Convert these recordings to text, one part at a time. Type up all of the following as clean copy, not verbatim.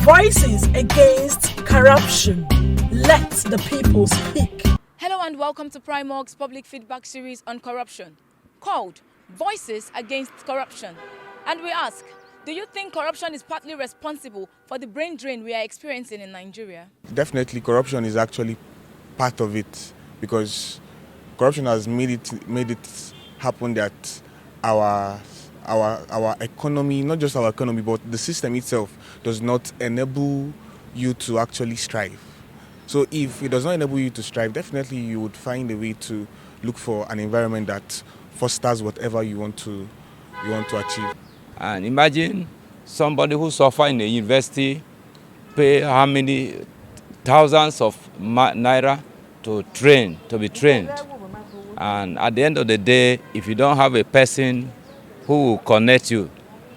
Voices against corruption. Let the people speak. Hello and welcome to Primorg's public feedback series on corruption, called Voices Against Corruption. And we ask, do you think corruption is partly responsible for the brain drain we are experiencing in Nigeria? Definitely, corruption is actually part of it, because corruption has made it happen that our economy, not just our economy, but the system itself does not enable you to actually strive. So if it does not enable you to strive, definitely you would find a way to look for an environment that fosters whatever you want to achieve. And imagine somebody who suffer in a university, pay how many thousands of naira to be trained. And at the end of the day, if you don't have a person who will connect you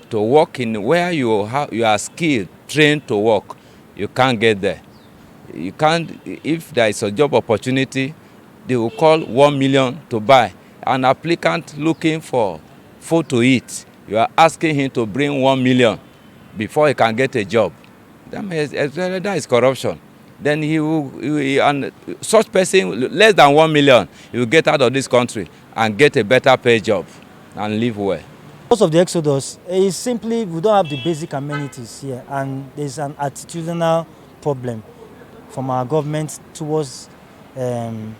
to work in where you are skilled, trained to work, you can't get there. You can't, if there is a job opportunity, they will call 1 million to buy. An applicant looking for food to eat, you are asking him to bring 1 million before he can get a job. That is corruption. Then and such person, less than 1 million, he will get out of this country and get a better paid job and live well. Most of the exodus is simply we don't have the basic amenities here, and there's an attitudinal problem from our government towards the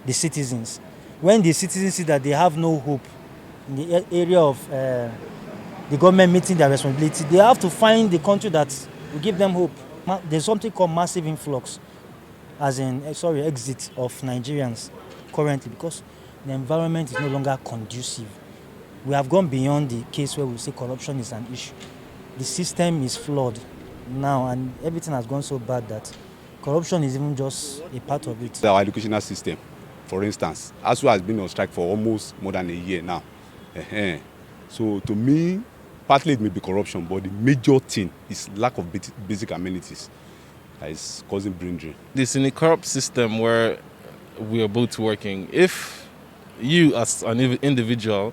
citizens. When the citizens see that they have no hope in the area of the government meeting their responsibility, they have to find the country that will give them hope. There's something called massive influx, exit of Nigerians currently, because the environment is no longer conducive. We have gone beyond the case where we say corruption is an issue. The system is flawed now, and everything has gone so bad that corruption is even just a part of it. Our educational system, for instance, ASU has been on strike for almost more than a year now. So to me, partly it may be corruption, but the major thing is lack of basic amenities that is causing brain drain. This in a corrupt system where we are both working, if you as an individual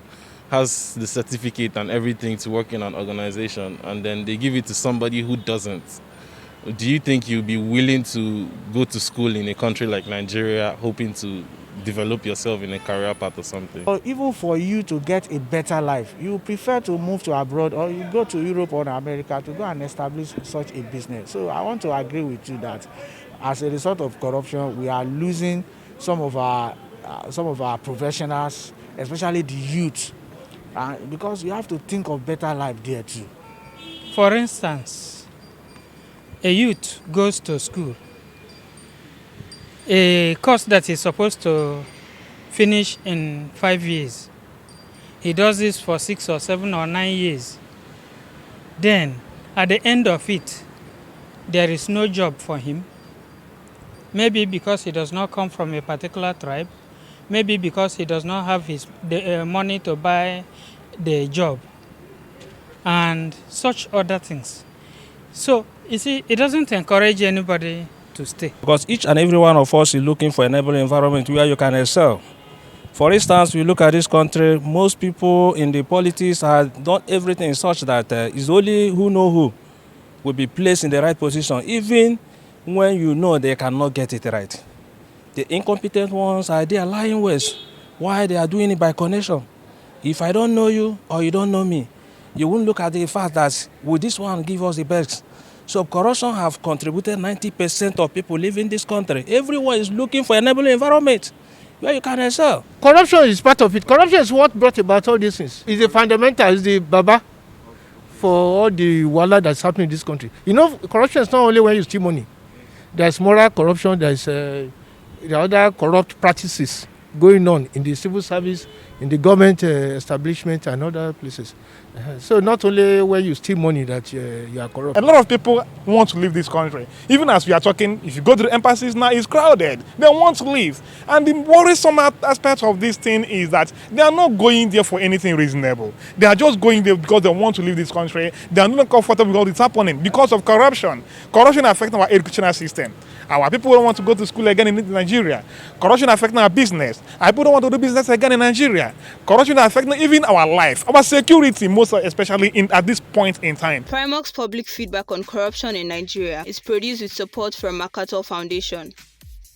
has the certificate and everything to work in an organization, and then they give it to somebody who doesn't, do you think you'll be willing to go to school in a country like Nigeria, hoping to develop yourself in a career path or something? Or even for you to get a better life, you prefer to move to abroad, or you go to Europe or America to go and establish such a business. So I want to agree with you that as a result of corruption, we are losing some of our professionals, especially the youth, because you have to think of better life there too. For instance, a youth goes to school. A course that is supposed to finish in 5 years. He does this for 6 or 7 or 9 years. Then, at the end of it, there is no job for him. Maybe because he does not come from a particular tribe. Maybe because he does not have the money to buy the job. And such other things. So, you see, it doesn't encourage anybody to stay. Because each and every one of us is looking for an enabling environment where you can excel. For instance, we look at this country, most people in the politics have done everything such that it's only who know who will be placed in the right position, even when you know they cannot get it right. The incompetent ones are there lying ways. Why they are doing it by connection? If I don't know you or you don't know me, you won't look at the fact that will this one give us the best? So corruption have contributed 90% of people living in this country. Everyone is looking for an enabling environment where you can excel. Corruption is part of it. Corruption is what brought about all these things. It's the fundamental, it's the baba for all the wala that's happening in this country. You know, corruption is not only when you steal money. There's moral corruption, there's the other corrupt practices going on in the civil service, in the government establishment and other places. So not only when you steal money that you are corrupt. A lot of people want to leave this country. Even as we are talking, if you go to the embassies now, it's crowded. They want to leave. And the worrisome aspect of this thing is that they are not going there for anything reasonable. They are just going there because they want to leave this country. They are not comfortable with all that's happening because of corruption. Corruption affects our educational system. Our people don't want to go to school again in Nigeria. Corruption affecting our business. Our people don't want to do business again in Nigeria. Nigeria. Corruption is affecting even our life, our security, most especially at this point in time. Primark's public feedback on corruption in Nigeria is produced with support from MacArthur Foundation.